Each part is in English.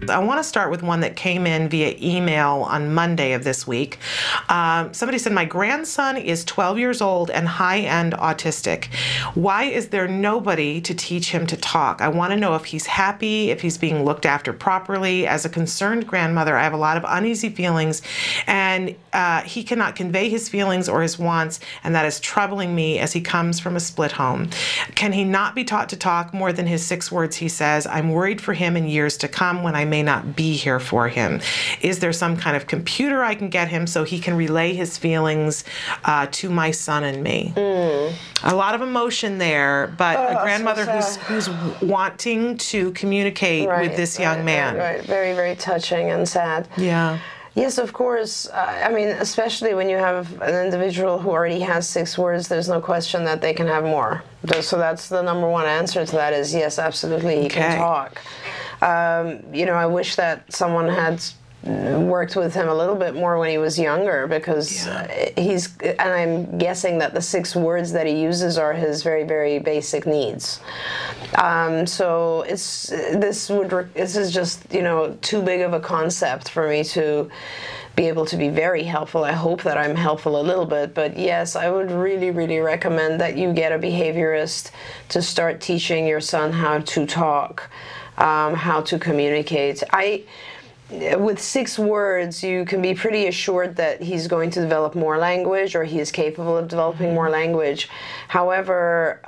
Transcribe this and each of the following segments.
I want to start with one that came in via email on Monday of this week. Somebody said, my grandson is 12 years old and high-end autistic. Why is there nobody to teach him to talk? I want to know if he's happy, if he's being looked after properly. As a concerned grandmother, I have a lot of uneasy feelings, and he cannot convey his feelings or his wants, and that is troubling me as he comes from a split home. Can he not be taught to talk more than his 6 words he says? I'm worried for him in years to come when I may not be here for him. Is there some kind of computer I can get him so he can relay his feelings to my son and me? A lot of emotion there, but a grandmother who's wanting to communicate with this young man. Right. Very, very touching and sad. Yeah. Yes, of course. I mean, especially when you have an individual who already has 6 words, there's no question that they can have more. So that's the number one answer to that is yes, absolutely, he can talk. You know, I wish that someone had worked with him a little bit more when he was younger, because and I'm guessing that the 6 words that he uses are his very, very basic needs. So this is just, you know, too big of a concept for me to be able to be very helpful. I hope that I'm helpful a little bit, but yes, I would really, really recommend that you get a behaviorist to start teaching your son how to talk, how to communicate. With 6 words, you can be pretty assured that he's going to develop more language, or he is capable of developing more language. However,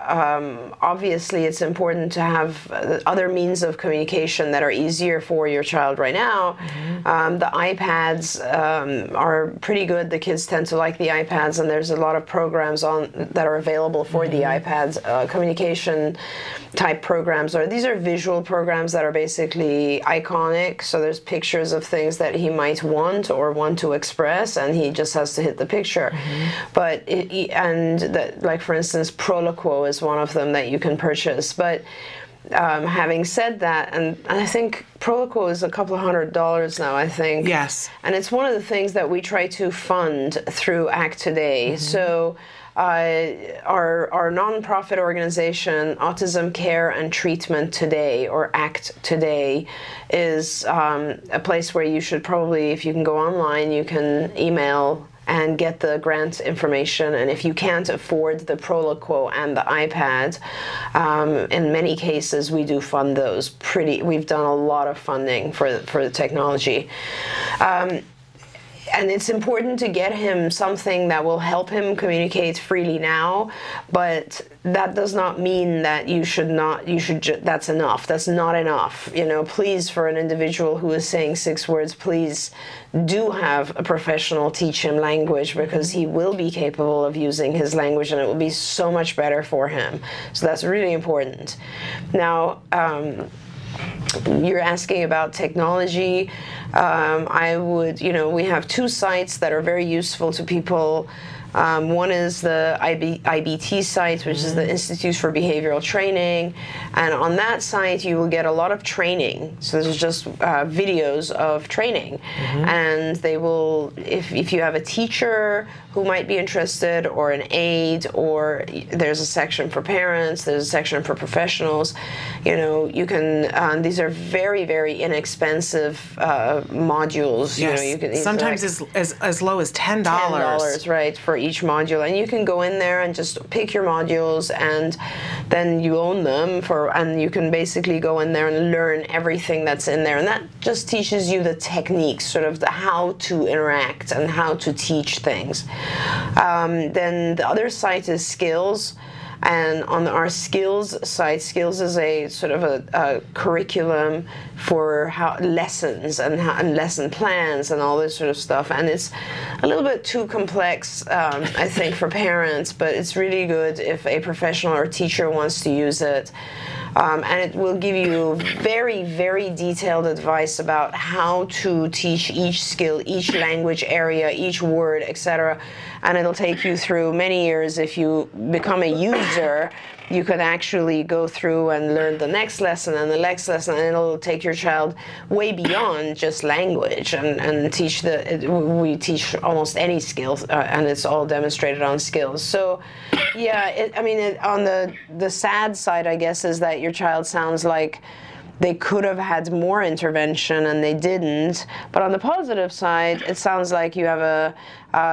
obviously it's important to have other means of communication that are easier for your child right now. The iPads are pretty good. The kids tend to like the iPads, and there's a lot of programs that are available for the iPads, communication type programs. These are visual programs that are basically iconic, so there's pictures of things that he might want to express, and he just has to hit the picture. But like for instance, Proloquo is one of them that you can purchase. But having said that, and I think Proloquo is a couple of $100 now, I think. Yes. And it's one of the things that we try to fund through Act Today. So our nonprofit organization, Autism Care and Treatment Today, or ACT Today, is a place where you should probably, if you can go online, you can email and get the grant information. And if you can't afford the Proloquo and the iPad, in many cases we do fund those. We've done a lot of funding for the technology. And it's important to get him something that will help him communicate freely now, but that does not mean that that's enough. That's not enough. You know, please, for an individual who is saying 6 words, please do have a professional teach him language, because he will be capable of using his language, and it will be so much better for him. So that's really important. Now, you're asking about technology. We have 2 sites that are very useful to people. One is the IBT site, which is the Institute for Behavioral Training, and on that site you will get a lot of training. So this is just videos of training, and they will, if you have a teacher who might be interested, or an aide, or there's a section for parents, there's a section for professionals, you know, you can, these are very, very inexpensive modules. Yes. You know, you can sometimes as low as $10. $10, right, for each module, and you can go in there and just pick your modules, and then you own them and you can basically go in there and learn everything that's in there, and that just teaches you the techniques, sort of the how to interact and how to teach things. Then the other site is Skills. And on our Skills site, Skills is a sort of a curriculum for lessons and lesson plans and all this sort of stuff. And it's a little bit too complex, I think, for parents, but it's really good if a professional or teacher wants to use it. And it will give you very, very detailed advice about how to teach each skill, each language area, each word, etc. And it'll take you through many years. If you become a user, you could actually go through and learn the next lesson and the next lesson, and it'll take your child way beyond just language and teach we teach almost any skills, and it's all demonstrated on skills. So yeah, on the sad side, I guess, is that your child sounds like they could have had more intervention and they didn't. But on the positive side, it sounds like you have a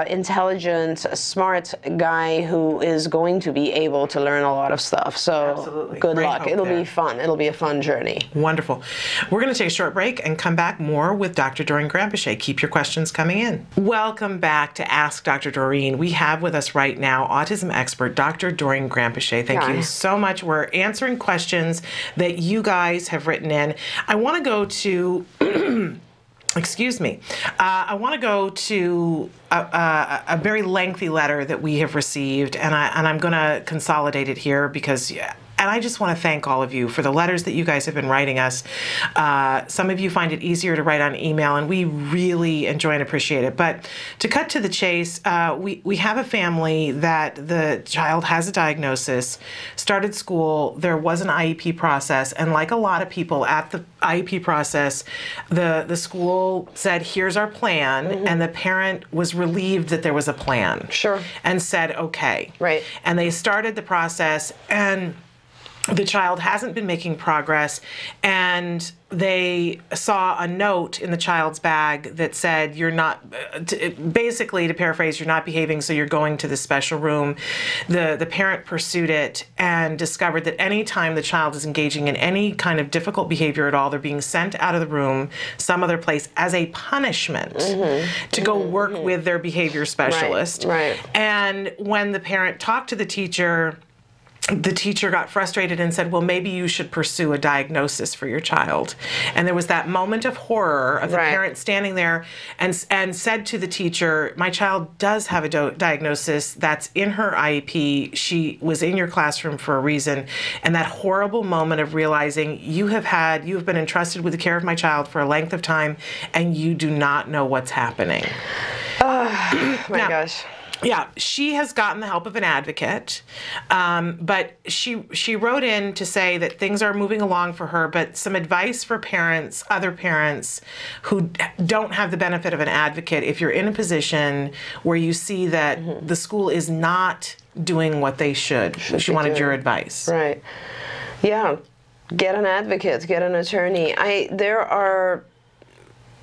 intelligent, smart guy who is going to be able to learn a lot of stuff. So absolutely. Good Great luck. hope It'll there. be fun. It'll be a fun journey. Wonderful. We're going to take a short break and come back more with Dr. Doreen Granpeesheh. Keep your questions coming in. Welcome back to Ask Dr. Doreen. We have with us right now autism expert Dr. Doreen Granpeesheh. Thank you so much. We're answering questions that you guys have written in. I want to go to excuse me. I want to go to a very lengthy letter that we have received, and I'm going to consolidate it here because. And I just want to thank all of you for the letters that you guys have been writing us. Some of you find it easier to write on email, and we really enjoy and appreciate it. But to cut to the chase, we have a family that the child has a diagnosis, started school, there was an IEP process, and like a lot of people at the IEP process, the school said, here's our plan, and the parent was relieved that there was a plan. Sure. And said, okay. Right. And they started the process, and the child hasn't been making progress, and they saw a note in the child's bag that said, you're not, basically to paraphrase, you're not behaving, so you're going to the special room. The parent pursued it and discovered that any time the child is engaging in any kind of difficult behavior at all, they're being sent out of the room some other place as a punishment to go work with their behavior specialist. Right. And when the parent talked to the teacher got frustrated and said, well, maybe you should pursue a diagnosis for your child. And there was that moment of horror of the parent standing there and said to the teacher, my child does have a diagnosis that's in her IEP. She was in your classroom for a reason. And that horrible moment of realizing you have been entrusted with the care of my child for a length of time, and you do not know what's happening. Oh, my gosh. Yeah, she has gotten the help of an advocate, but she wrote in to say that things are moving along for her, but some advice for parents, other parents who don't have the benefit of an advocate. If you're in a position where you see that the school is not doing what they should she wanted your advice. Right. Yeah, get an advocate, get an attorney. There are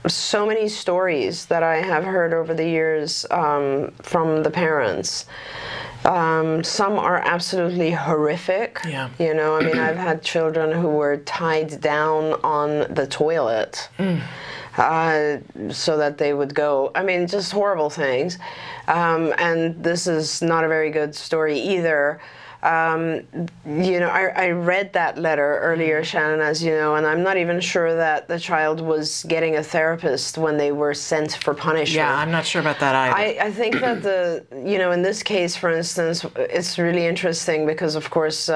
so many stories that I have heard over the years from the parents. Some are absolutely horrific. Yeah. You know, I mean, I've had children who were tied down on the toilet so that they would go. I mean, just horrible things. And this is not a very good story either. You know, I read that letter earlier, Shannon, as you know, and I'm not even sure that the child was getting a therapist when they were sent for punishment. Yeah, I'm not sure about that either. I think that you know, in this case, for instance, it's really interesting because, of course,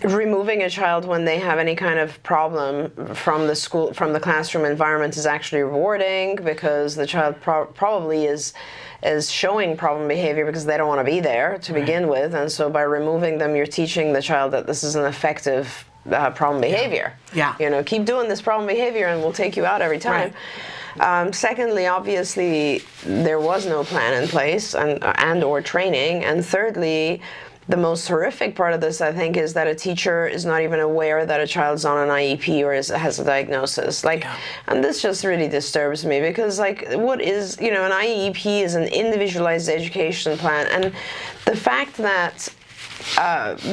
removing a child when they have any kind of problem from the classroom environment is actually rewarding because the child probably is showing problem behavior because they don't want to be there to begin with, and so by removing them, you're teaching the child that this is an effective problem behavior. Yeah. You know, keep doing this problem behavior and we'll take you out every time. Right. Secondly, obviously, there was no plan in place and or training, and thirdly, the most horrific part of this, I think, is that a teacher is not even aware that a child's on an IEP or has a diagnosis. And this just really disturbs me because, what is, you know, an IEP is an individualized education plan. And the fact that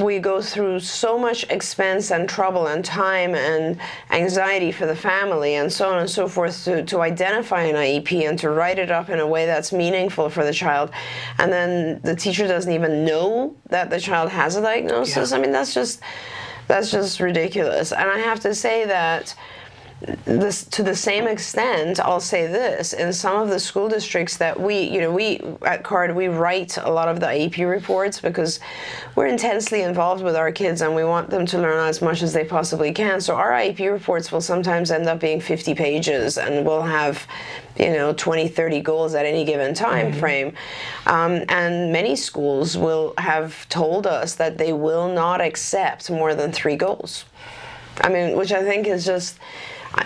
we go through so much expense and trouble and time and anxiety for the family and so on and so forth to identify an IEP and to write it up in a way that's meaningful for the child, and then the teacher doesn't even know that the child has a diagnosis. I mean, that's just ridiculous. And I have to say that to the same extent, I'll say this, in some of the school districts that we at CARD, we write a lot of the IEP reports because we're intensely involved with our kids and we want them to learn as much as they possibly can. So our IEP reports will sometimes end up being 50 pages and we'll have 20, 30 goals at any given time frame. And many schools will have told us that they will not accept more than 3 goals. I mean, which I think is just,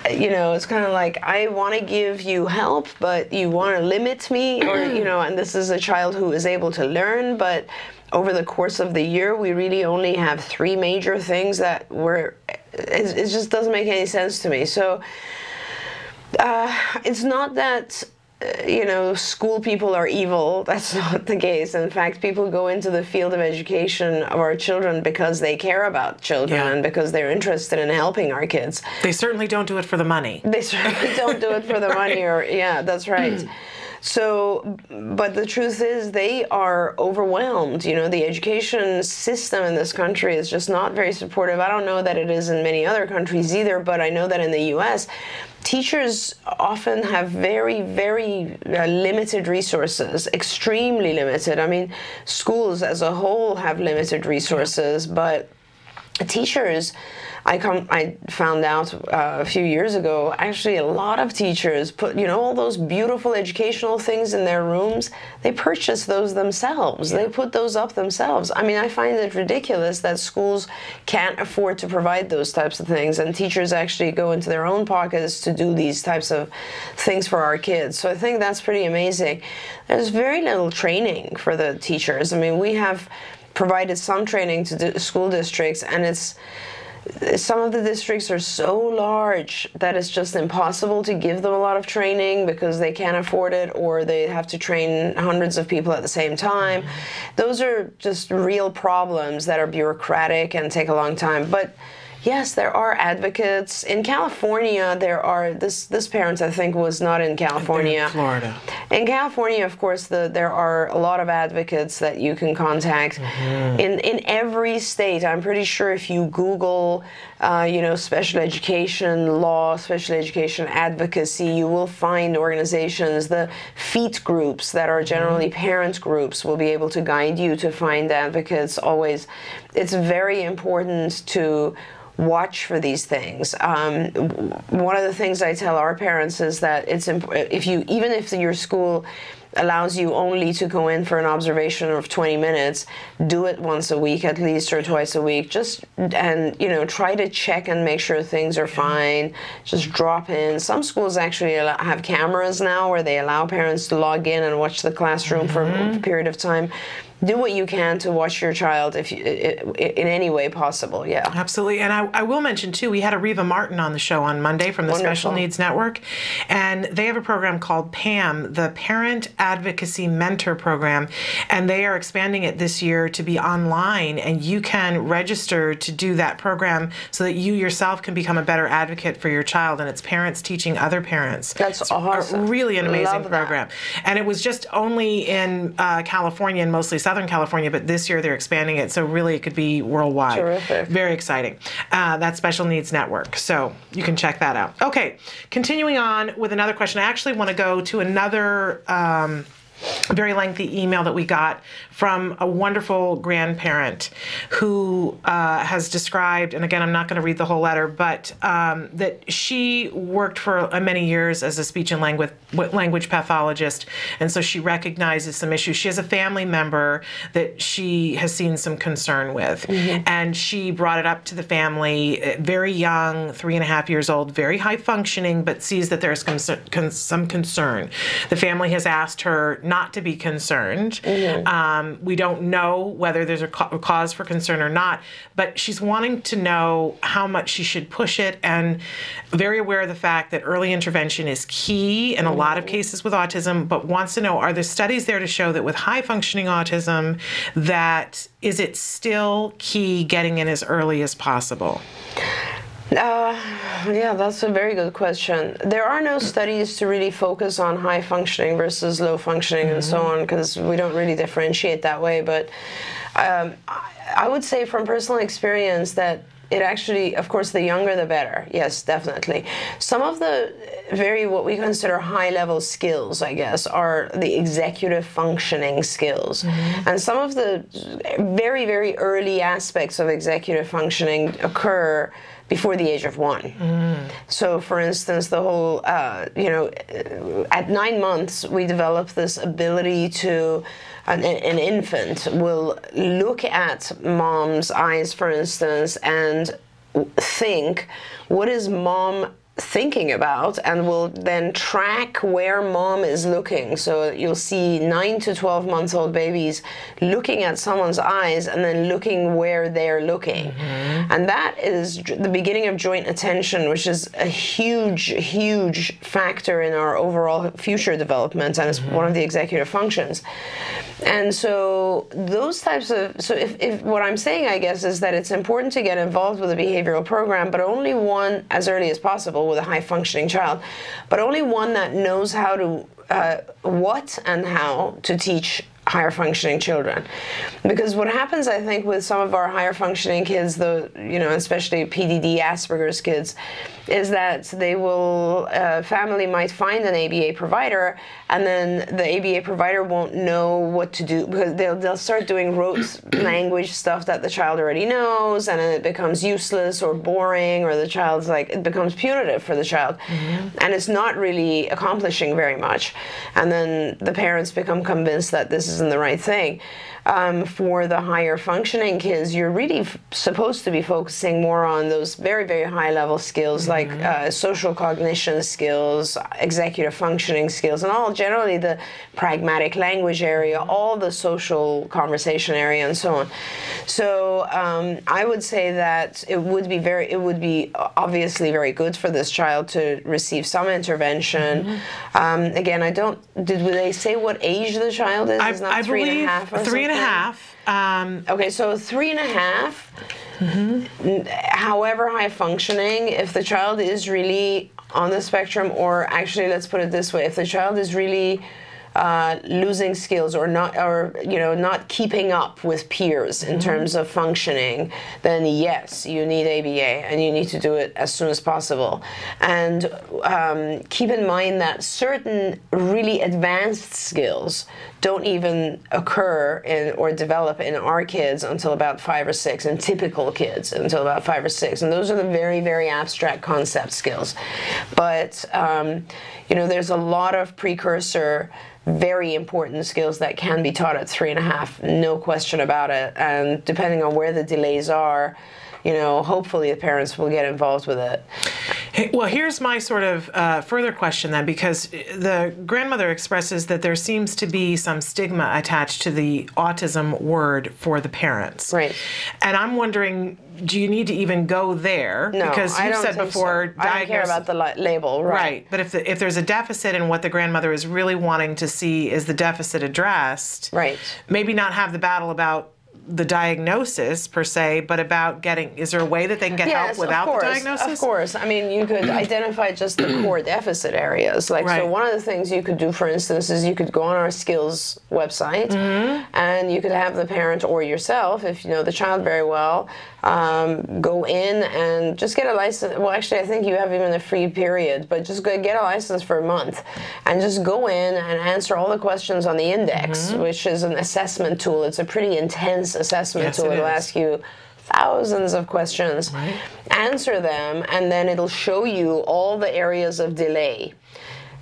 it's kind of like, I want to give you help, but you want to limit me, or, and this is a child who is able to learn, but over the course of the year, we really only have 3 major things that it just doesn't make any sense to me. So it's not that school people are evil. That's not the case. In fact, people go into the field of education of our children because they care about children and because they're interested in helping our kids. They certainly don't do it for the money. They certainly don't do it for the money, that's right. So, but the truth is they are overwhelmed. The education system in this country is just not very supportive. I don't know that it is in many other countries either, but I know that in the U.S., teachers often have very, very limited resources, extremely limited. I mean, schools as a whole have limited resources, but teachers, I found out a few years ago, actually a lot of teachers put, all those beautiful educational things in their rooms, they purchase those themselves. They put those up themselves. I mean, I find it ridiculous that schools can't afford to provide those types of things, and teachers actually go into their own pockets to do these types of things for our kids. So I think that's pretty amazing. There's very little training for the teachers. I mean, we have provided some training to school districts, and some of the districts are so large that it's just impossible to give them a lot of training because they can't afford it, or they have to train hundreds of people at the same time. Those are just real problems that are bureaucratic and take a long time. But yes, there are advocates. In California, there are, this parent, I think, was not in California. In Florida. In California, of course, there are a lot of advocates that you can contact. In every state, I'm pretty sure if you Google, special education law, special education advocacy, you will find organizations. The FEET groups that are generally parent groups will be able to guide you to find advocates always. It's very important to watch for these things. One of the things I tell our parents is that it's even if your school allows you only to go in for an observation of 20 minutes, do it once a week at least, or twice a week. Try to check and make sure things are fine. Just drop in. Some schools actually have cameras now where they allow parents to log in and watch the classroom for a period of time. Do what you can to watch your child in any way possible. Yeah, absolutely. And I will mention too, we had Areva Martin on the show on Monday from the Special Needs Network, and they have a program called PAM, the Parent Advocacy Mentor Program, and they are expanding it this year to be online, and you can register to do that program so that you yourself can become a better advocate for your child, and it's parents teaching other parents. That's awesome. Really an amazing program. And it was just only in California and mostly Southern California, but this year they're expanding it, so really it could be worldwide. Terrific. Very exciting. That's Special Needs Network, so you can check that out. Okay, continuing on with another question. I actually want to go to another very lengthy email that we got from a wonderful grandparent who has described, and again, I'm not going to read the whole letter, but that she worked for many years as a speech and language pathologist, and so she recognizes some issues. She has a family member that she has seen some concern with, and she brought it up to the family, very young, 3.5 years old, very high functioning, but sees that there's some concern. The family has asked her not to be concerned. We don't know whether there's a cause for concern or not, but she's wanting to know how much she should push it, and very aware of the fact that early intervention is key in a lot of cases with autism, but wants to know, are there studies there to show that with high functioning autism, that is it still key getting in as early as possible? Yeah, that's a very good question. There are no studies to really focus on high functioning versus low functioning and so on, because we don't really differentiate that way. But I would say from personal experience that it actually, of course, the younger the better. Yes, definitely. Some of the what we consider high-level skills, I guess, are the executive functioning skills. And some of the very, very early aspects of executive functioning occur before the age of 1. So, for instance, the whole, at 9 months, we develop this ability to, an infant will look at mom's eyes, for instance, and think, what is mom thinking about, and will then track where mom is looking. So you'll see 9 to 12 month old babies looking at someone's eyes and then looking where they're looking. And that is the beginning of joint attention, which is a huge factor in our overall future development, and is one of the executive functions. And so those types of, so if what I'm saying, I guess, is that it's important to get involved with a behavioral program, but only one as early as possible with a high functioning child, but only one that knows how to, what and how to teach higher functioning children. Because what happens, I think, with some of our higher functioning kids, though, especially PDD, Asperger's kids, is that they will, family might find an ABA provider, and then the ABA provider won't know what to do, because they'll start doing rote language stuff that the child already knows, and then it becomes useless or boring, or the child's like, it becomes punitive for the child, and it's not really accomplishing very much. And then the parents become convinced that this isn't the right thing. For the higher functioning kids, you're really supposed to be focusing more on those very, very high level skills, like social cognition skills, executive functioning skills, and all generally the pragmatic language area, all the social conversation area, and so on. So I would say that it would be obviously very good for this child to receive some intervention. Again, did they say what age the child is? It's not I 3.5 or 3.5. Okay, so 3.5, however high functioning, if the child is really on the spectrum, or actually, let's put it this way, if the child is really losing skills, or not keeping up with peers in terms of functioning, then yes, you need ABA, and you need to do it as soon as possible. And keep in mind that certain really advanced skills don't even occur or develop in our kids until about 5 or 6, and typical kids until about 5 or 6. And those are the very, very abstract concept skills. But, there's a lot of precursor, very important skills that can be taught at 3.5, no question about it. And depending on where the delays are, hopefully the parents will get involved with it. Hey, well, here's my sort of further question then, because the grandmother expresses that there seems to be some stigma attached to the autism word for the parents. Right. And I'm wondering, do you need to even go there? No, because I you don't said think before, so. I don't care about the label, right? Right, but if there's a deficit, and what the grandmother is really wanting to see is the deficit addressed, right? Maybe not have the battle about the diagnosis per se, but about is there a way that they can get help without the diagnosis? Of course. I mean, you could identify just the core deficit areas. So one of the things you could do, for instance, is you could go on our skills website, and you could have the parent or yourself, if you know the child very well, go in and just get a license. Well, actually, I think you have even a free period, but just go get a license for a month, and just go in and answer all the questions on the index, which is an assessment tool. It's a pretty intense assessment tool. It'll ask you thousands of questions, answer them, and then it'll show you all the areas of delay.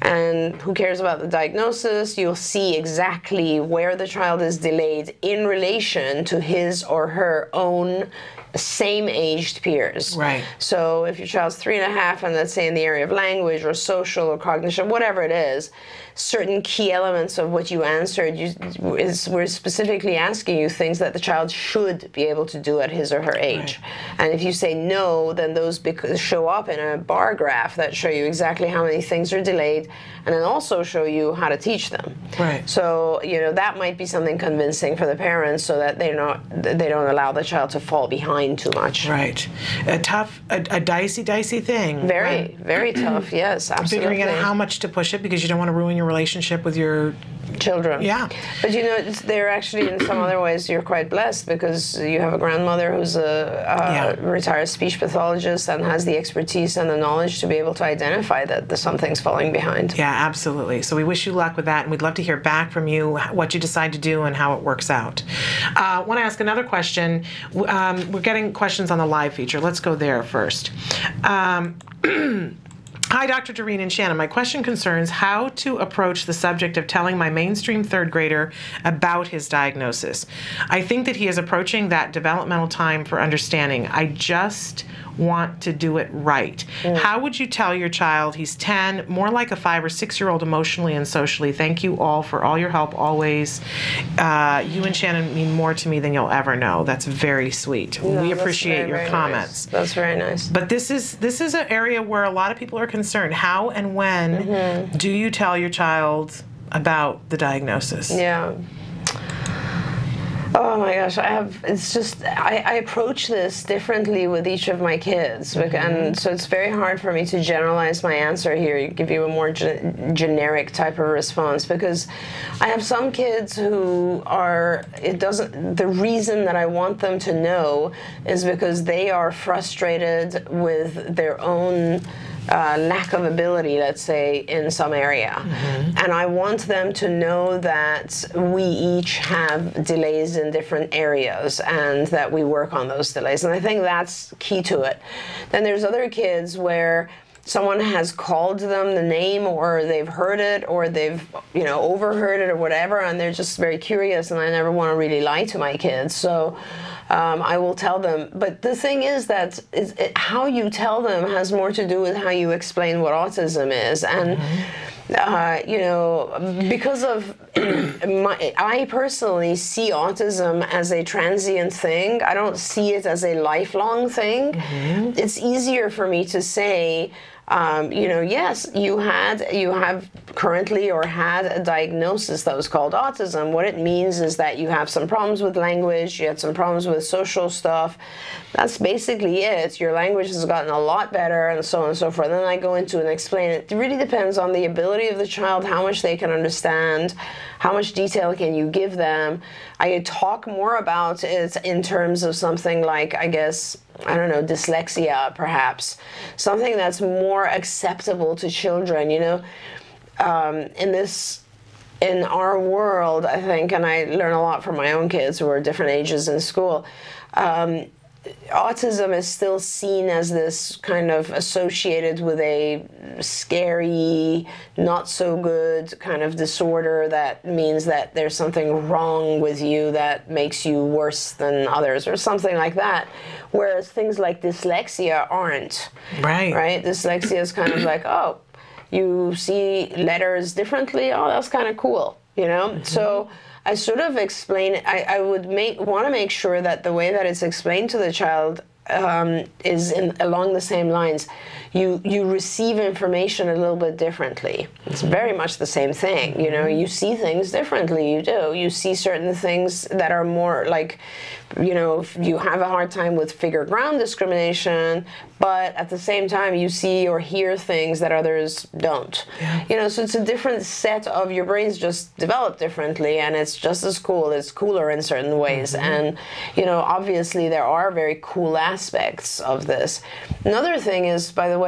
And who cares about the diagnosis? You'll see exactly where the child is delayed in relation to his or her own same-aged peers. Right. So if your child's 3.5, and let's say in the area of language or social or cognition, whatever it is, certain key elements of what you answered we're specifically asking you things that the child should be able to do at his or her age. Right. And if you say no, then those show up in a bar graph that show you exactly how many things are delayed, and then also show you how to teach them. Right. So that might be something convincing for the parents, so that they don't allow the child to fall behind too much. Right. A dicey thing. Very, very tough. Yes, absolutely. Figuring out how much to push it, because you don't want to ruin your relationship with your children. Yeah. But you know, they're actually, in some other ways, you're quite blessed because you have a grandmother who's a retired speech pathologist and has the expertise and the knowledge to be able to identify that something's falling behind. Yeah, absolutely. So we wish you luck with that, and we'd love to hear back from you what you decide to do and how it works out. I want to ask another question. We're getting questions on the live feature. Let's go there first. Hi, Dr. Doreen and Shannon. My question concerns how to approach the subject of telling my mainstream third grader about his diagnosis. I think that he is approaching that developmental time for understanding. I just want to do it right. How would you tell your child he's 10, more like a 5 or 6-year-old emotionally and socially? Thank you all for all your help always. You and Shannon mean more to me than you'll ever know. That's very sweet. No, we appreciate your comments. Nice. That's very nice. But this is an area where a lot of people are concerned. How and when do you tell your child about the diagnosis? Yeah. Oh my gosh, I approach this differently with each of my kids, and so it's very hard for me to generalize my answer here, give you a more generic type of response, because I have some kids who the reason that I want them to know is because they are frustrated with their own lack of ability, let's say, in some area. And I want them to know that we each have delays in different areas and that we work on those delays. And I think that's key to it. Then there's other kids where someone has called them the name, or they've heard it, or they've overheard it or whatever, and they're just very curious, and I never want to really lie to my kids. So I will tell them. But the thing is that how you tell them has more to do with how you explain what autism is. And because of I personally see autism as a transient thing. I don't see it as a lifelong thing. It's easier for me to say, yes, you have currently or had a diagnosis that was called autism. What it means is that you have some problems with language, you had some problems with social stuff. That's basically it. Your language has gotten a lot better, and so on and so forth. Then I go into and explain it. It really depends on the ability of the child, how much they can understand, how much detail can you give them. I talk more about it in terms of something like, I guess, I don't know, dyslexia, perhaps. Something that's more acceptable to children, in our world, I think, and I learn a lot from my own kids who are different ages in school, autism is still seen as this kind of associated with a scary, not so good kind of disorder that means that there's something wrong with you that makes you worse than others, or something like that. Whereas things like dyslexia aren't. Right? Dyslexia is kind of like, oh, you see letters differently? Oh, that's kind of cool, So I sort of explain it. I would want to make sure that the way that it's explained to the child is along the same lines. You receive information a little bit differently. It's very much the same thing. You see things differently. You see certain things that are more like, you have a hard time with figure ground discrimination, but at the same time you see or hear things that others don't. So it's a different set of, your brains just develop differently, and it's just as cool. It's cooler in certain ways. And obviously there are very cool aspects of this. Another thing is, by the way,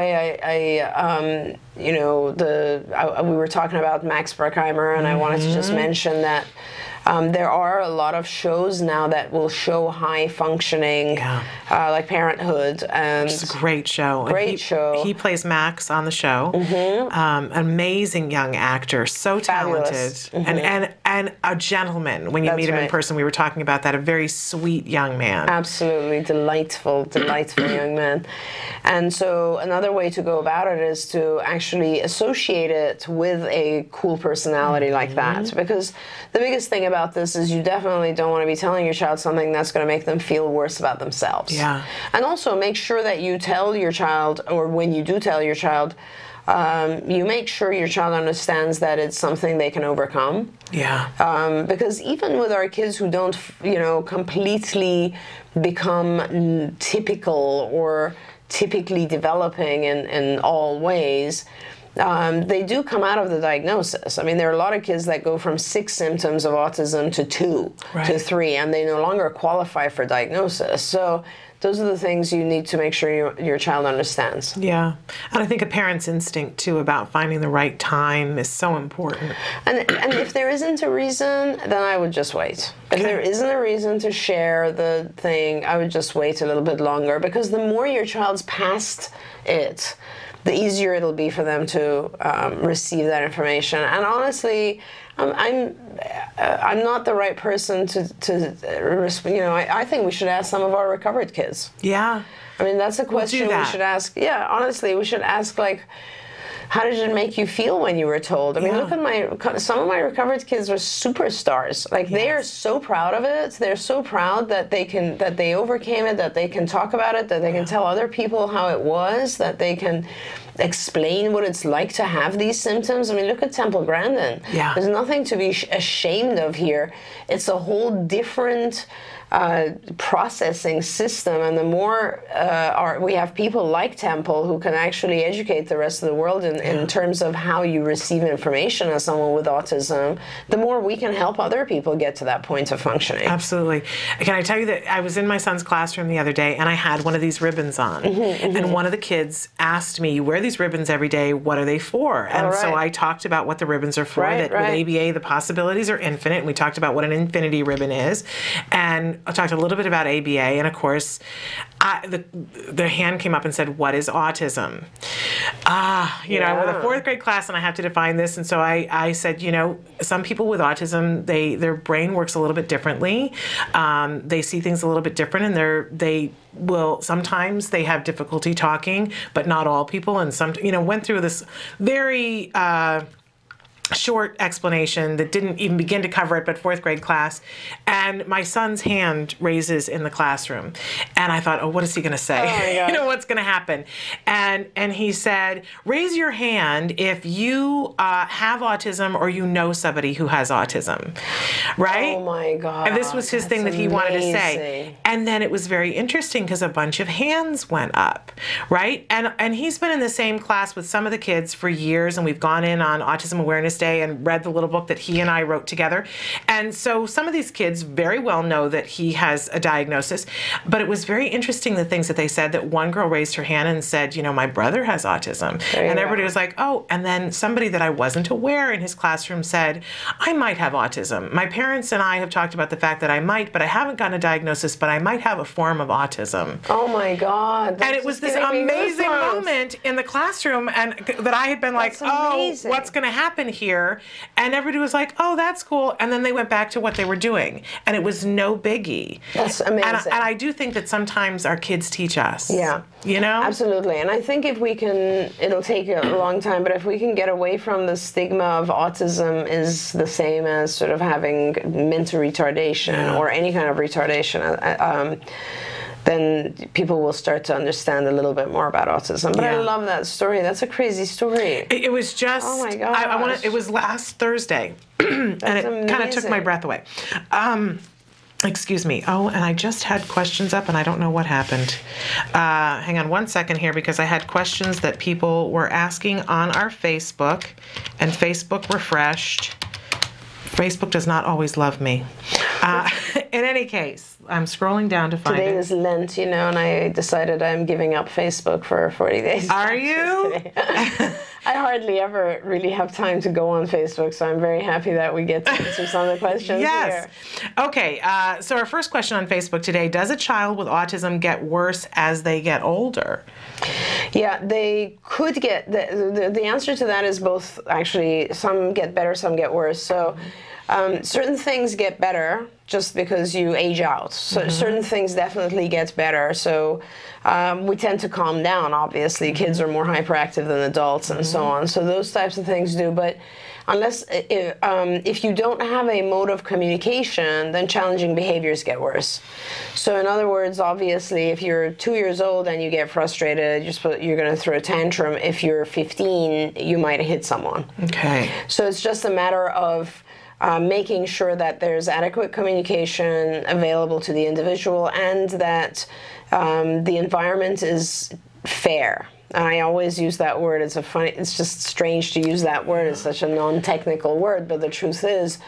we were talking about Max Bruckheimer, and I wanted to just mention that there are a lot of shows now that will show high functioning, like Parenthood, and it's a great show. Great show. He plays Max on the show. Amazing young actor, so Fabulous. talented, and a gentleman. When you meet him in person, we were talking about that. A very sweet young man. Absolutely delightful young man. And so another way to go about it is to actually associate it with a cool personality like that, because the biggest thing about this is you definitely don't want to be telling your child something that's going to make them feel worse about themselves. And also make sure that you tell your child, or when you do tell your child, you make sure your child understands that it's something they can overcome. Because even with our kids who don't, completely become typical or typically developing in all ways, they do come out of the diagnosis. I mean, there are a lot of kids that go from 6 symptoms of autism to 2 to 3, and they no longer qualify for diagnosis. So those are the things you need to make sure your child understands. Yeah. And I think a parent's instinct, too, about finding the right time is so important. And if there isn't a reason, then I would just wait. If there isn't a reason to share the thing, I would just wait a little bit longer, because the more your child's past it, the easier it'll be for them to receive that information. And honestly, I'm not the right person I think we should ask some of our recovered kids. Yeah. I mean, that's a question we should ask. Yeah, honestly, we should ask, like, how did it make you feel when you were told? I mean, look at some of my recovered kids are superstars. Like, they are so proud of it. They're so proud that they overcame it, that they can talk about it, that they can tell other people how it was, that they can explain what it's like to have these symptoms. I mean, look at Temple Grandin. Yeah. There's nothing to be ashamed of here. It's a whole different processing system, and the more we have people like Temple who can actually educate the rest of the world in terms of how you receive information as someone with autism, the more we can help other people get to that point of functioning. Absolutely. Can I tell you that I was in my son's classroom the other day, and I had one of these ribbons on, and one of the kids asked me, "You wear these ribbons every day, what are they for?" And so I talked about what the ribbons are for, that with ABA the possibilities are infinite, and we talked about what an infinity ribbon is, and I talked a little bit about ABA, and of course, the hand came up and said, "What is autism?" With a 4th grade class, and I have to define this, and so I said, some people with autism, their brain works a little bit differently. They see things a little bit different, and sometimes they have difficulty talking, but not all people, and went through this very short explanation that didn't even begin to cover it, but 4th grade class. And my son's hand raises in the classroom. And I thought, what is he going to say? Oh my God. What's going to happen? And he said, "Raise your hand if you have autism or you know somebody who has autism." Right? Oh my God. And this was his thing that he wanted to say. And then it was very interesting because a bunch of hands went up, right? And he's been in the same class with some of the kids for years, and we've gone in on Autism Awareness Day and read the little book that he and I wrote together. And so some of these kids very well know that he has a diagnosis, but it was very interesting the things that they said. That one girl raised her hand and said, "My brother has autism." And everybody was like, "Oh." And then somebody that I wasn't aware in his classroom said, "I might have autism. My parents and I have talked about the fact that I might, but I haven't gotten a diagnosis, but I might have a form of autism." Oh my God. And it was this amazing moment in the classroom, and that I had been like, amazing. What's going to happen here? And everybody was like, "Oh, that's cool." And then they went back to what they were doing, and it was no biggie. That's amazing. And I do think that sometimes our kids teach us. Yeah. Absolutely. And I think if we can, it'll take a long time, but if we can get away from the stigma of autism is the same as sort of having mental retardation or any kind of retardation, then people will start to understand a little bit more about autism. But I love that story. That's a crazy story. It was just, oh my gosh. It was last Thursday, and it kind of took my breath away. Excuse me. Oh, and I just had questions up, and I don't know what happened. Hang on one second here, because I had questions that people were asking on our Facebook, and Facebook refreshed. Facebook does not always love me. In any case, I'm scrolling down to find it. Today is Lent, and I decided I'm giving up Facebook for 40 days. Are you? I hardly ever really have time to go on Facebook, so I'm very happy that we get to answer some of the questions here. Okay, so our first question on Facebook today, does a child with autism get worse as they get older? Yeah, they could get, the answer to that is both, actually. Some get better, some get worse. So certain things get better just because you age out. So certain things definitely get better. So we tend to calm down, obviously. Kids are more hyperactive than adults and so on. So those types of things do. But unless, if you don't have a mode of communication, then challenging behaviors get worse. So in other words, obviously, if you're 2 years old and you get frustrated, you're going to throw a tantrum. If you're 15, you might hit someone. Okay. So it's just a matter of making sure that there's adequate communication available to the individual, and that the environment is fair. And I always use that word. It's just strange to use that word. It's such a non-technical word, but the truth is,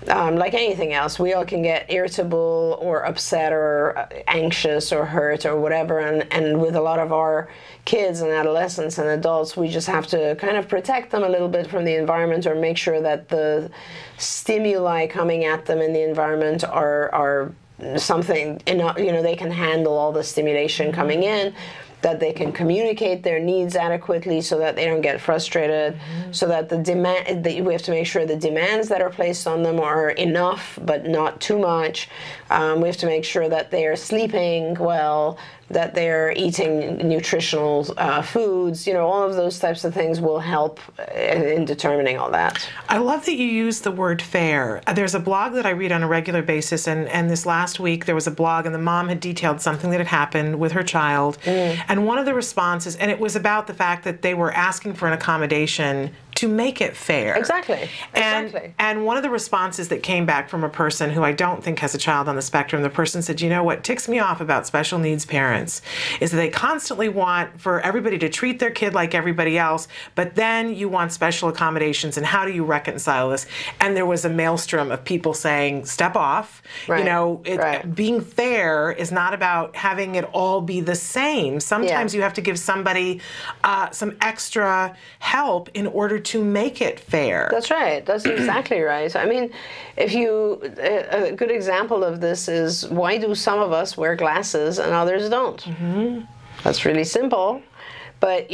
like anything else, we all can get irritable or upset or anxious or hurt or whatever. And with a lot of our kids and adolescents and adults, we just have to kind of protect them a little bit from the environment, or make sure that the stimuli coming at them in the environment are something, they can handle all the stimulation coming in, that they can communicate their needs adequately so that they don't get frustrated, so that we have to make sure the demands that are placed on them are enough but not too much. We have to make sure that they are sleeping well, that they're eating nutritional foods. All of those types of things will help in determining all that. I love that you use the word fair. There's a blog that I read on a regular basis, and this last week there was a blog, and the mom had detailed something that had happened with her child. And one of the responses, and it was about the fact that they were asking for an accommodation to make it fair. Exactly. And one of the responses that came back from a person who I don't think has a child on the spectrum, the person said, what ticks me off about special needs parents is that they constantly want for everybody to treat their kid like everybody else, but then you want special accommodations, and how do you reconcile this? And there was a maelstrom of people saying, step off. Right. Being fair is not about having it all be the same. Sometimes you have to give somebody some extra help in order to make it fair. That's right. That's exactly right. I mean, a good example of this is, why do some of us wear glasses and others don't? That's really simple. But,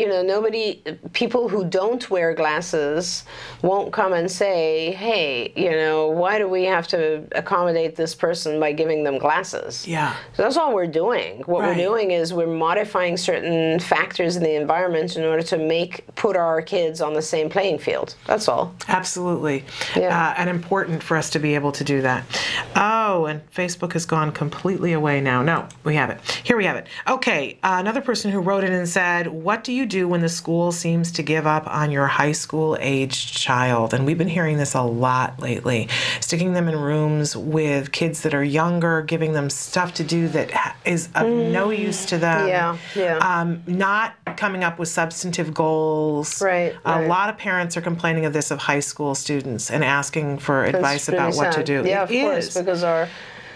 people who don't wear glasses won't come and say, hey, why do we have to accommodate this person by giving them glasses? Yeah. So that's all we're doing. What we're doing is we're modifying certain factors in the environment in order to put our kids on the same playing field. That's all. Absolutely. Yeah. And important for us to be able to do that. Oh, and Facebook has gone completely away now. No, we have it. Here we have it. Okay, another person who wrote in and said, what do you do when the school seems to give up on your high school aged child? And we've been hearing this a lot lately. Sticking them in rooms with kids that are younger, giving them stuff to do that is of no use to them. Not coming up with substantive goals. Right. A lot of parents are complaining of this of high school students and asking for advice about what to do. Yeah, of course, because our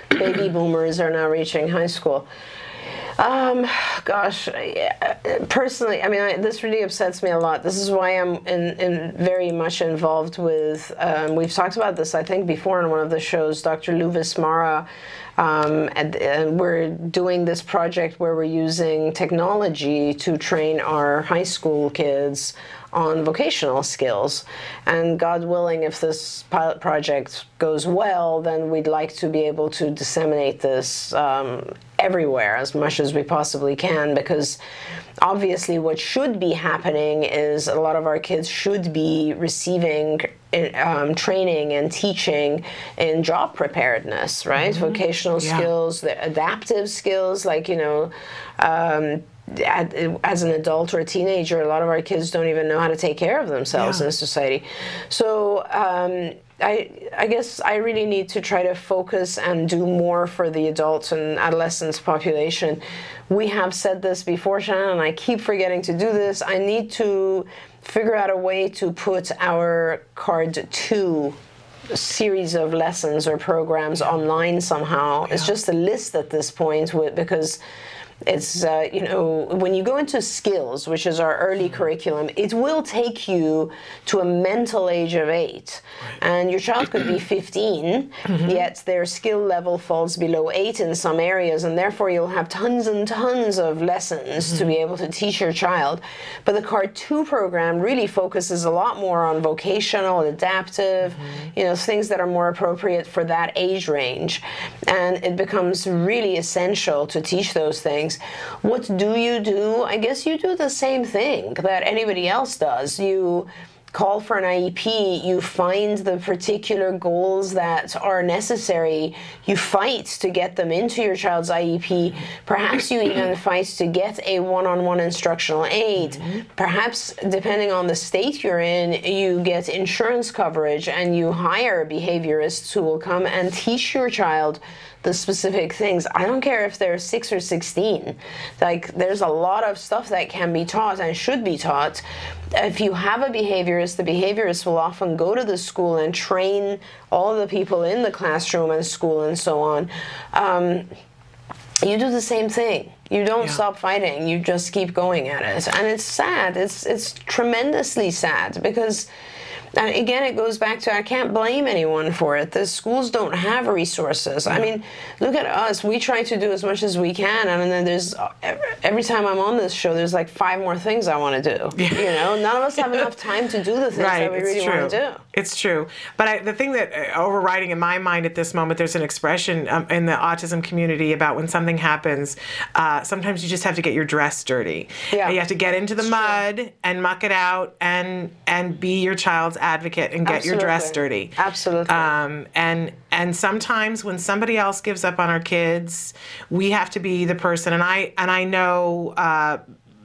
baby boomers are now reaching high school. Personally, this really upsets me a lot. This is why I'm very much involved with, we've talked about this, I think, before in one of the shows, Dr. Luvis Mara, and we're doing this project where we're using technology to train our high school kids on vocational skills. And God willing, if this pilot project goes well, then we'd like to be able to disseminate this everywhere as much as we possibly can, because obviously what should be happening is a lot of our kids should be receiving training and teaching in job preparedness, right? Vocational skills, the adaptive skills, like, as an adult or a teenager, a lot of our kids don't even know how to take care of themselves in society. So I guess I really need to try to focus and do more for the adults and adolescents population. We have said this before, Shannon, and I keep forgetting to do this. I need to figure out a way to put our Card 2 series of lessons or programs online somehow. It's just a list at this point, because it's, when you go into skills, which is our early curriculum, it will take you to a mental age of 8. And your child could be 15, yet their skill level falls below 8 in some areas, and therefore you'll have tons and tons of lessons to be able to teach your child. But the Card 2 program really focuses a lot more on vocational, adaptive, things that are more appropriate for that age range. And it becomes really essential to teach those things. What do you do? I guess you do the same thing that anybody else does. You call for an IEP, you find the particular goals that are necessary, you fight to get them into your child's IEP, perhaps you even fight to get a one-on-one instructional aid, perhaps depending on the state you're in, you get insurance coverage and you hire behaviorists who will come and teach your child the specific things. I don't care if they're 6 or 16. Like, there's a lot of stuff that can be taught and should be taught. If you have a behaviorist, the behaviorist will often go to the school and train all of the people in the classroom and school and so on. You do the same thing. You don't stop fighting. You just keep going at it. And it's sad. It's tremendously sad because, and again, it goes back to I can't blame anyone for it. The schools don't have resources. I mean, look at us. We try to do as much as we can, and then there's every time I'm on this show, there's like 5 more things I want to do. You know, none of us have enough time to do the things that we really want to do. It's true. But the thing that overriding in my mind at this moment, there's an expression in the autism community about when something happens, sometimes you just have to get your dress dirty. Yeah. You have to get into the mud and muck it out and be your child's advocate and get your dress dirty. Absolutely. And sometimes when somebody else gives up on our kids, we have to be the person. And I know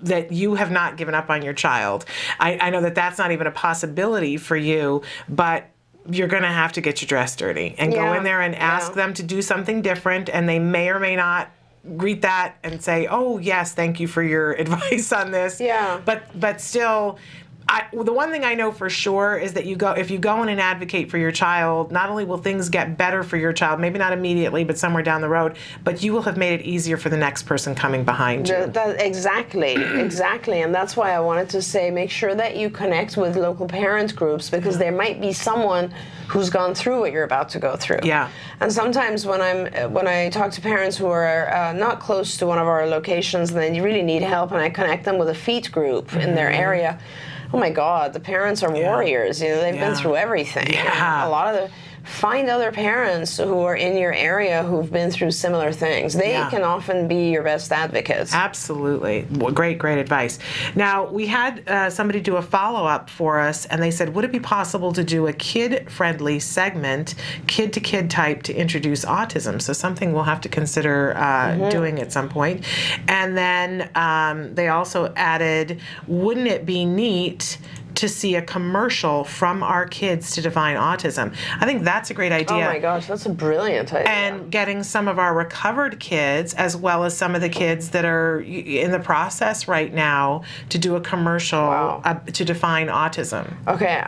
that you have not given up on your child. I know that that's not even a possibility for you, but you're going to have to get your dress dirty and go in there and ask them to do something different, and they may or may not greet that and say, oh, yes, thank you for your advice on this. Yeah. But still, the one thing I know for sure is that if you go in and advocate for your child, not only will things get better for your child, maybe not immediately, but somewhere down the road, but you will have made it easier for the next person coming behind you. Exactly. And that's why I wanted to say, make sure that you connect with local parent groups, because there might be someone who's gone through what you're about to go through. Yeah. And sometimes when I talk to parents who are not close to one of our locations and they really need help, and I connect them with a feet group in their area, oh my God, the parents are warriors. You know, they've been through everything. Yeah. A lot of find other parents who are in your area who've been through similar things. They can often be your best advocates. Absolutely. Well, great advice. Now, we had somebody do a follow-up for us, and they said, would it be possible to do a kid-friendly segment, kid-to-kid type, to introduce autism? So something we'll have to consider doing at some point. And then they also added, wouldn't it be neat to see a commercial from our kids to define autism? I think that's a great idea. Oh my gosh, that's a brilliant idea. And getting some of our recovered kids, as well as some of the kids that are in the process right now, to do a commercial to define autism. Okay,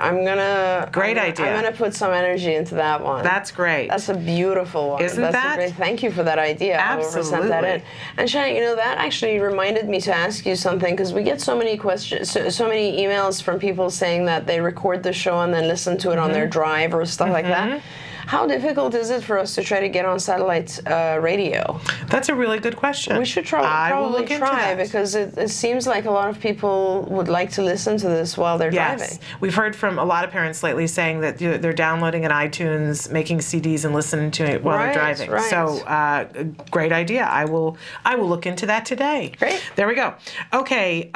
Great idea. I'm gonna put some energy into that one. That's great. That's a beautiful one. Isn't that? Thank you for that idea. Absolutely. I'll send that in. And Shannon, you know, that actually reminded me to ask you something, because we get so many questions, so many emails from people saying that they record the show and then listen to it on their drive or stuff like that. How difficult is it for us to try to get on satellite radio? That's a really good question. We should probably try, because it seems like a lot of people would like to listen to this while they're driving. We've heard from a lot of parents lately saying that they're downloading at iTunes, making CDs, and listening to it while they're driving. So, great idea. I will look into that today. Great. There we go. Okay.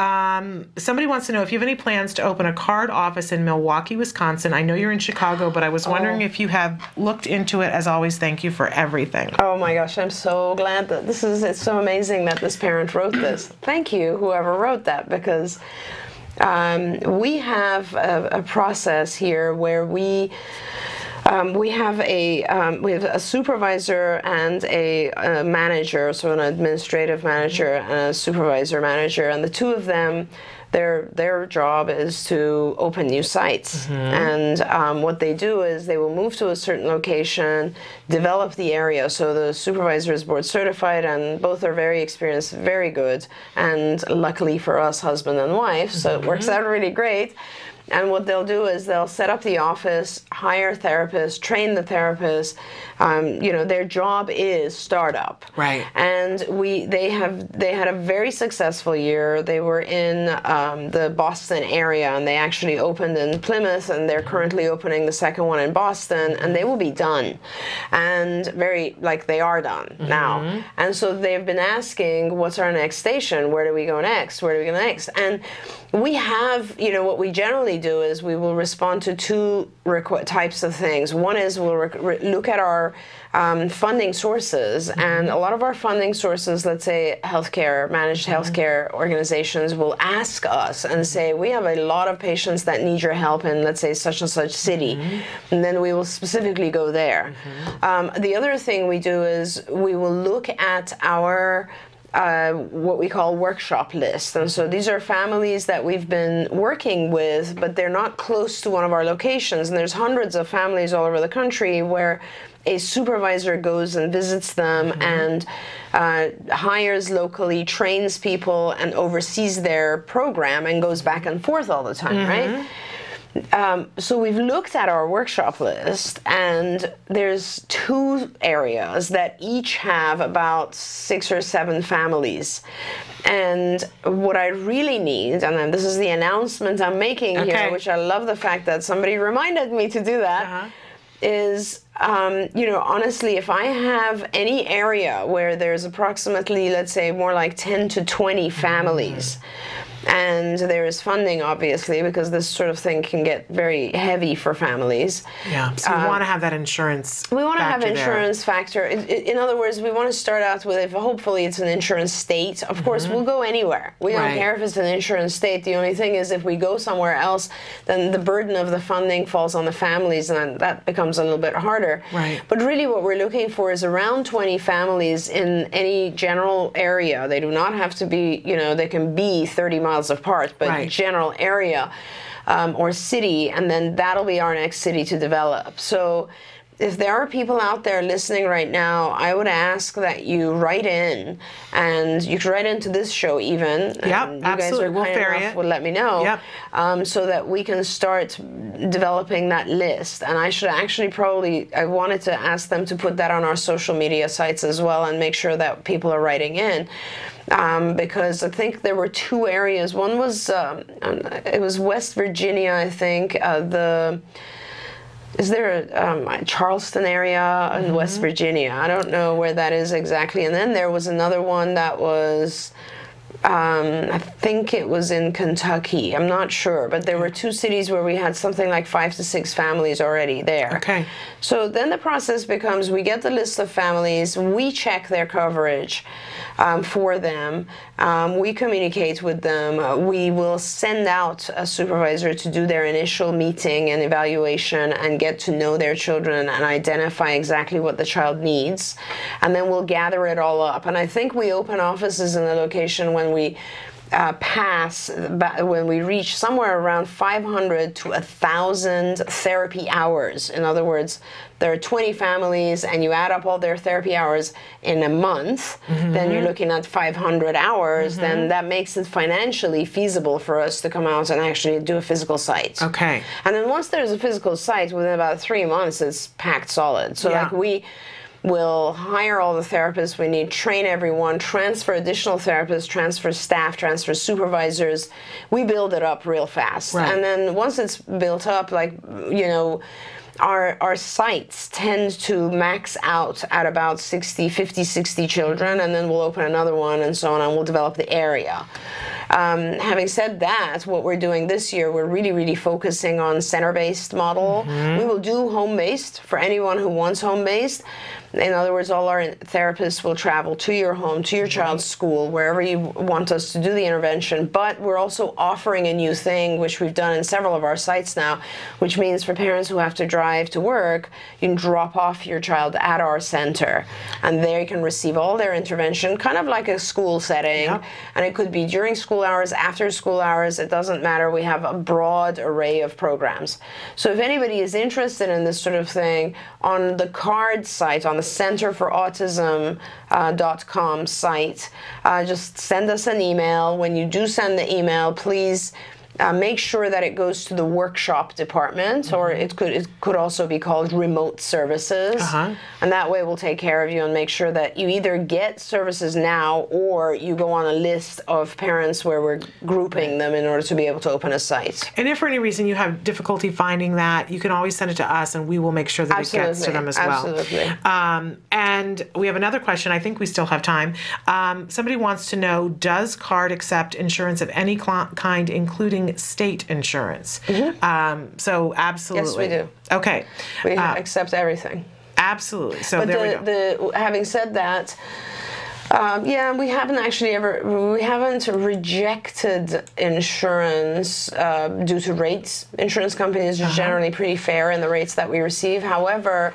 Somebody wants to know if you have any plans to open a card office in Milwaukee, Wisconsin. I know you're in Chicago, but I was wondering if you have looked into it. As always, thank you for everything. Oh my gosh, I'm so glad that it's so amazing that this parent wrote this. Thank you, whoever wrote that, because we have a process here where we have a supervisor and a manager, so an administrative manager and a supervisor manager, and the two of them, their job is to open new sites. And what they do is they will move to a certain location, develop the area. So the supervisor is board certified, and both are very experienced, very good, and luckily for us, husband and wife, so it works out really great. And what they'll do is they'll set up the office, hire therapists, train the therapists. You know, their job is startup. Right. And they had a very successful year. They were in the Boston area, and they actually opened in Plymouth, and they're currently opening the second one in Boston, and they will be done. And they are done now. And so they've been asking, what's our next station? Where do we go next? Where do we go next? And we have, you know, what we generally normally do is we will respond to two types of things. One is we'll look at our funding sources, and a lot of our funding sources, let's say healthcare, managed healthcare organizations, will ask us and say, we have a lot of patients that need your help in, let's say, such and such city, and then we will specifically go there. The other thing we do is we will look at our what we call workshop list. And so these are families that we've been working with, but they're not close to one of our locations. And there's hundreds of families all over the country where a supervisor goes and visits them and hires locally, trains people, and oversees their program and goes back and forth all the time, right? So we've looked at our workshop list, and there's two areas that each have about 6 or 7 families. And what I really need, and this is the announcement I'm making here, which I love the fact that somebody reminded me to do that, is, you know, honestly, if I have any area where there's approximately, let's say, more like 10 to 20 families, and there is funding, obviously, because this sort of thing can get very heavy for families. Yeah, so we want to have that insurance We want to have there. insurance factor. In other words, we want to start out with, if hopefully it's an insurance state. Of course, we'll go anywhere. We don't care if it's an insurance state. The only thing is, if we go somewhere else, then the burden of the funding falls on the families, and that becomes a little bit harder. Right. But really what we're looking for is around 20 families in any general area. They do not have to be, you know, they can be 30 miles apart, but general area or city, and then that'll be our next city to develop. So if there are people out there listening right now, I would ask that you write in, and you can write into this show even. Yep, and you absolutely. guys are kind enough would let me know, so that we can start developing that list. And I should actually I wanted to ask them to put that on our social media sites as well, and make sure that people are writing in. Because I think there were 2 areas. One was, it was West Virginia, I think. Is there a Charleston area in West Virginia? I don't know where that is exactly. And then there was another one that was, I think it was in Kentucky. I'm not sure. But there were 2 cities where we had something like 5 to 6 families already there. Okay. So then the process becomes, we get the list of families, we check their coverage for them, we communicate with them, we will send out a supervisor to do their initial meeting and evaluation and get to know their children and identify exactly what the child needs, and then we'll gather it all up. And I think we open offices in the location when we when we reach somewhere around 500 to 1,000 therapy hours. In other words, there are 20 families and you add up all their therapy hours in a month, then you're looking at 500 hours, then that makes it financially feasible for us to come out and actually do a physical site. Okay. And then once there's a physical site, within about 3 months, it's packed solid. So like we'll hire all the therapists we need, train everyone, transfer additional therapists, transfer staff, transfer supervisors. We build it up real fast. Right. And then once it's built up, like, you know, our sites tend to max out at about 50, 60 children, and then we'll open another one and so on, and we'll develop the area. Having said that, what we're doing this year, we're really focusing on center-based model. We will do home-based for anyone who wants home-based. In other words, all our therapists will travel to your home, to your child's school, wherever you want us to do the intervention. But we're also offering a new thing, which we've done in several of our sites now, which means for parents who have to drive to work, you can drop off your child at our center. And there you can receive all their intervention, kind of like a school setting. And it could be during school hours, after school hours, it doesn't matter. We have a broad array of programs. So if anybody is interested in this sort of thing, on the CARD site, on the centerforautism.com site, just send us an email. When you do send the email, please make sure that it goes to the workshop department, or it could also be called remote services. And that way we'll take care of you and make sure that you either get services now or you go on a list of parents where we're grouping them in order to be able to open a site. And if for any reason you have difficulty finding that, you can always send it to us and we will make sure that it gets to them as well. And we have another question. I think we still have time. Somebody wants to know, does CARD accept insurance of any kind, including including state insurance. So absolutely. Yes, we do. Okay. We accept everything. Absolutely. So but there we go. Having said that, yeah, we haven't rejected insurance due to rates. Insurance companies are generally pretty fair in the rates that we receive. However,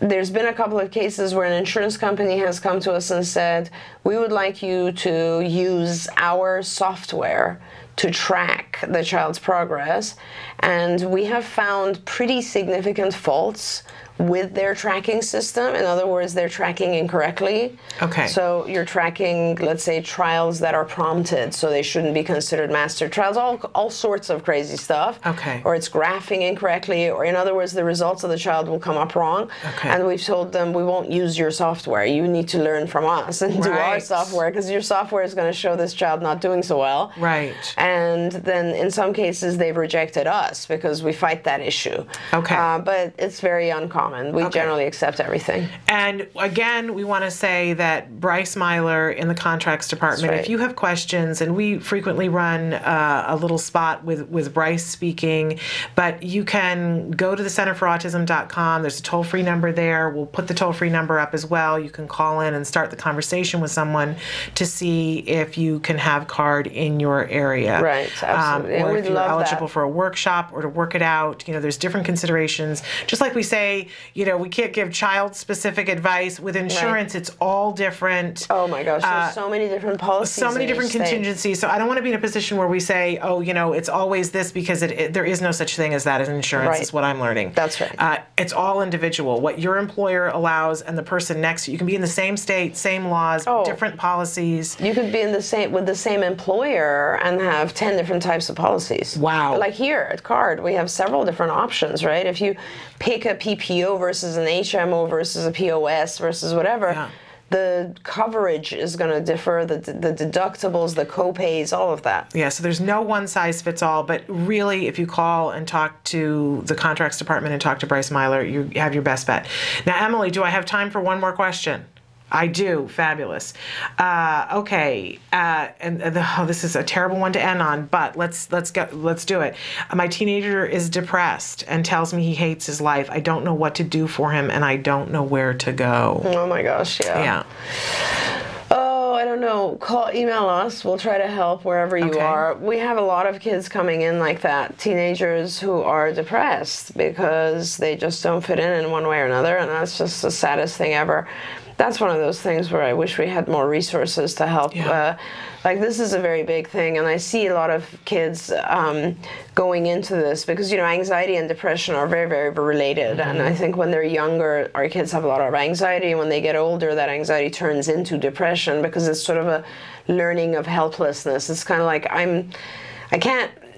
there's been a couple of cases where an insurance company has come to us and said, we would like you to use our software to track the child's progress. And we have found pretty significant faults with their tracking system. In other words, they're tracking incorrectly. Okay. So you're tracking, let's say, trials that are prompted, so they shouldn't be considered master trials, all sorts of crazy stuff. Okay. Or it's graphing incorrectly, or in other words, the results of the child will come up wrong. Okay. And we've told them, we won't use your software. You need to learn from us and do our software, because your software is going to show this child not doing so well. Right. And then in some cases, they've rejected us because we fight that issue. Okay. But it's very uncommon. We generally accept everything. And again, we want to say that Bryce Myler in the contracts department, if you have questions, and we frequently run a little spot with Bryce speaking, but you can go to the centerforautism.com. There's a toll-free number there. We'll put the toll-free number up as well. You can call in and start the conversation with someone to see if you can have CARD in your area. Right, absolutely. Or if you're eligible for a workshop or to work it out. You know, there's different considerations. Just like we say, you know, we can't give child-specific advice. With insurance, it's all different. Oh my gosh, there's so many different policies. So many different contingencies. So I don't want to be in a position where we say, oh, you know, it's always this, because there is no such thing as that as insurance, is what I'm learning. That's right. It's all individual. What your employer allows and the person next to you. You can be in the same state, same laws, different policies. You could be in with the same employer and have 10 different types of policies. Wow. Like here at CARD, we have several different options, right? If you pick a PPO versus an HMO versus a POS versus whatever, the coverage is going to differ, the deductibles, the co-pays, all of that. Yeah, so there's no one size fits all, but really, if you call and talk to the contracts department and talk to Bryce Myler, you have your best bet. Now, Emily, do I have time for one more question? I do. Fabulous. Okay. This is a terrible one to end on, but let's do it. My teenager is depressed and tells me he hates his life. I don't know what to do for him, and I don't know where to go. Oh my gosh. Yeah. Yeah. Oh, I don't know. Email us. We'll try to help wherever you are. We have a lot of kids coming in like that, teenagers who are depressed because they just don't fit in one way or another, and that's just the saddest thing ever. That's one of those things where I wish we had more resources to help. Like, this is a very big thing, and I see a lot of kids going into this because, you know, anxiety and depression are very, very related. And I think when they're younger, our kids have a lot of anxiety, and when they get older, that anxiety turns into depression because it's sort of a learning of helplessness. It's kind of like,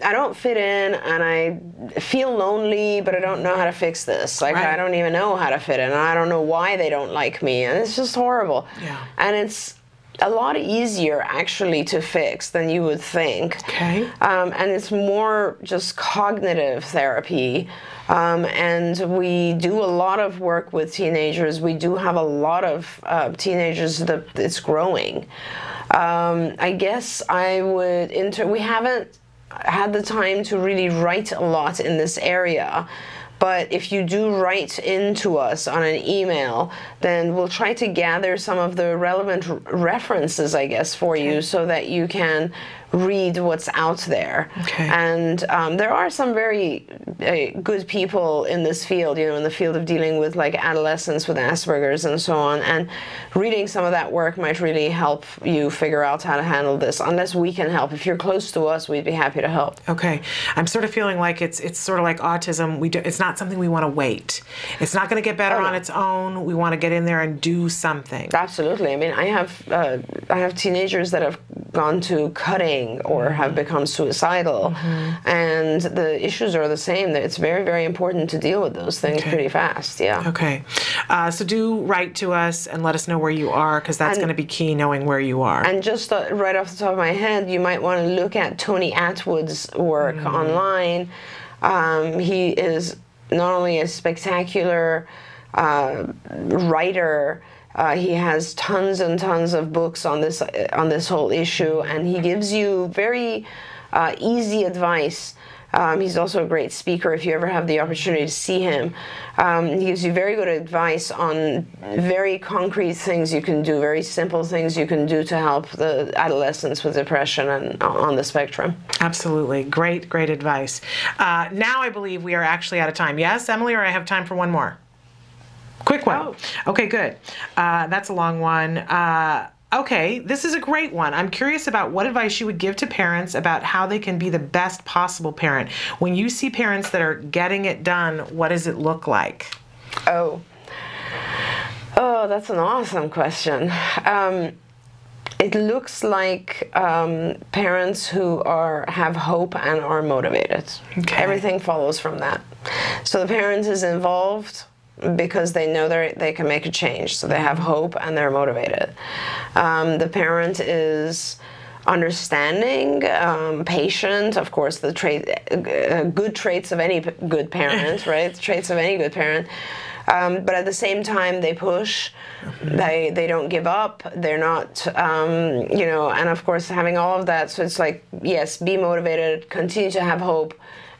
I don't fit in, and I feel lonely, but I don't know how to fix this. Like, I don't even know how to fit in, and I don't know why they don't like me, and it's just horrible. Yeah. And it's a lot easier, actually, to fix than you would think. Okay. And it's more just cognitive therapy. And we do a lot of work with teenagers. We do have a lot of teenagers that it's growing. I guess I would, we haven't had the time to really write a lot in this area, but if you do write into us on an email, then we'll try to gather some of the relevant references, I guess, for you so that you can read what's out there. And there are some very good people in this field, you know, in the field of dealing with like adolescents with Asperger's and so on, and reading some of that work might really help you figure out how to handle this, unless we can help. If you're close to us, we'd be happy to help. Okay. I'm sort of feeling like it's sort of like autism. It's not something we want to wait. It's not going to get better on its own. We want to get in there and do something. Absolutely. I mean, I have teenagers that have gone to cutting or have become suicidal, and the issues are the same. It's very, very important to deal with those things pretty fast. Yeah. Okay. So do write to us and let us know where you are, because that's going to be key, knowing where you are. And just right off the top of my head, you might want to look at Tony Atwood's work online. He is not only a spectacular writer, he has tons and tons of books on this whole issue, and he gives you very easy advice. He's also a great speaker if you ever have the opportunity to see him. He gives you very good advice on very concrete things you can do, very simple things you can do to help the adolescents with depression and on the spectrum. Absolutely. Great, great advice. Now I believe we are actually out of time. Yes, Emily, or I have time for one more? Quick one. Oh. Okay, good. That's a long one. Okay, this is a great one. I'm curious about what advice you would give to parents about how they can be the best possible parent. When you see parents that are getting it done, what does it look like? Oh, that's an awesome question. It looks like parents who have hope and are motivated. Okay. Everything follows from that. So the parent is involved because they know they can make a change. So they have hope and they're motivated. The parent is understanding, patient, of course, the good traits of any good parent, right? Traits of any good parent. But at the same time, they push, they don't give up, they're not, and of course having all of that. So it's like, yes, be motivated, continue to have hope,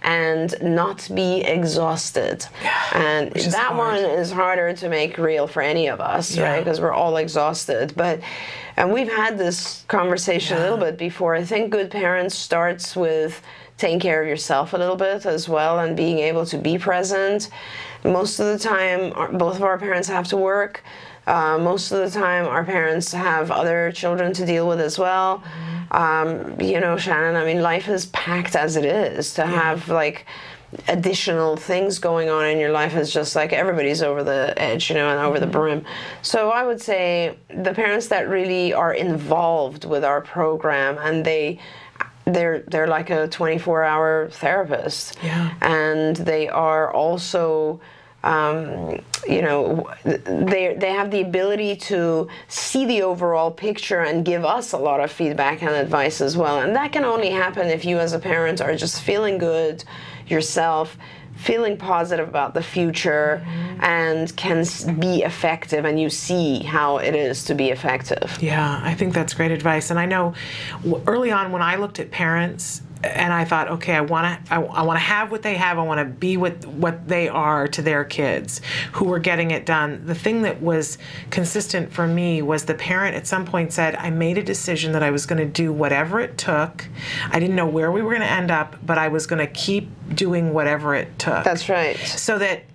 and not be exhausted. Yeah, and that one is harder to make real for any of us, right? Because we're all exhausted. And we've had this conversation a little bit before. I think good parents starts with taking care of yourself a little bit as well and being able to be present. Most of the time, both of our parents have to work. Most of the time, our parents have other children to deal with as well. Shannon, I mean, life is packed as it is. To have, like, additional things going on in your life is just like everybody's over the edge, and over the brim. So I would say the parents that really are involved with our program, and they're like a 24-hour therapist. Yeah. And they are also they have the ability to see the overall picture and give us a lot of feedback and advice as well. And that can only happen if you as a parent are just feeling good yourself, feeling positive about the future, and can be effective, and you see how it is to be effective. Yeah, I think that's great advice. And I know early on when I looked at parents and I thought, okay, I want to have what they have. I want to be what they are to their kids who were getting it done. The thing that was consistent for me was the parent at some point said, I made a decision that I was going to do whatever it took. I didn't know where we were going to end up, but I was going to keep doing whatever it took. That's right. So that,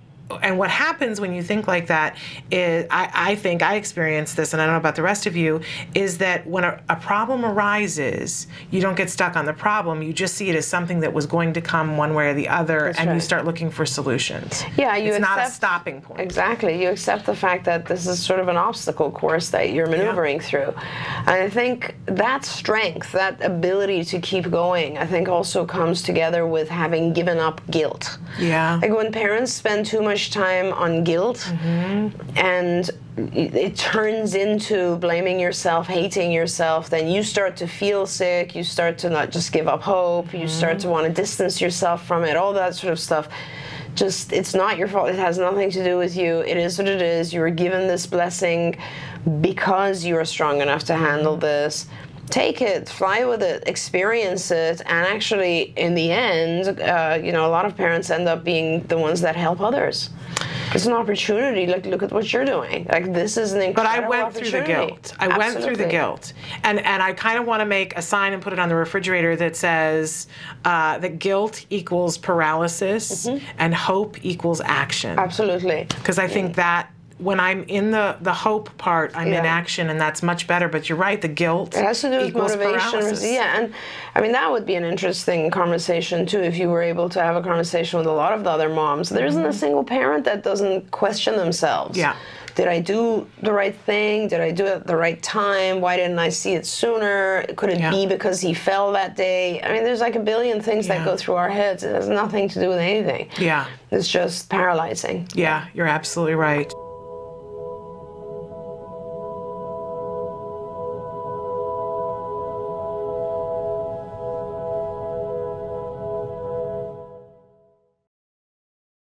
and what happens when you think like that is, I think I experienced this, and I don't know about the rest of you, is that when a problem arises, you don't get stuck on the problem. You just see it as something that was going to come one way or the other, and you start looking for solutions. Yeah, it's not a stopping point. Exactly. You accept the fact that this is sort of an obstacle course that you're maneuvering through. And I think that strength, that ability to keep going, I think also comes together with having given up guilt. Yeah. Like when parents spend too much time on guilt, and it turns into blaming yourself, hating yourself, then you start to feel sick, you start to not just give up hope, you start to want to distance yourself from it, all that sort of stuff. Just, it's not your fault, it has nothing to do with you, it is what it is, you were given this blessing because you are strong enough to handle this. Take it, fly with it, experience it, and actually, in the end, a lot of parents end up being the ones that help others. It's an opportunity. Like, look at what you're doing. Like, this is an incredible But I went through the guilt. I went through the guilt, and I kind of want to make a sign and put it on the refrigerator that says that guilt equals paralysis and hope equals action. Absolutely. Because I think that when I'm in the hope part, I'm in action, and that's much better. But you're right, the guilt it has to do with motivation. Paralysis. Yeah, and I mean, that would be an interesting conversation too if you were able to have a conversation with a lot of the other moms. There isn't a single parent that doesn't question themselves. Yeah. Did I do the right thing? Did I do it at the right time? Why didn't I see it sooner? Could it be because he fell that day? I mean, there's like a billion things that go through our heads. It has nothing to do with anything. Yeah. It's just paralyzing. Yeah, you're absolutely right.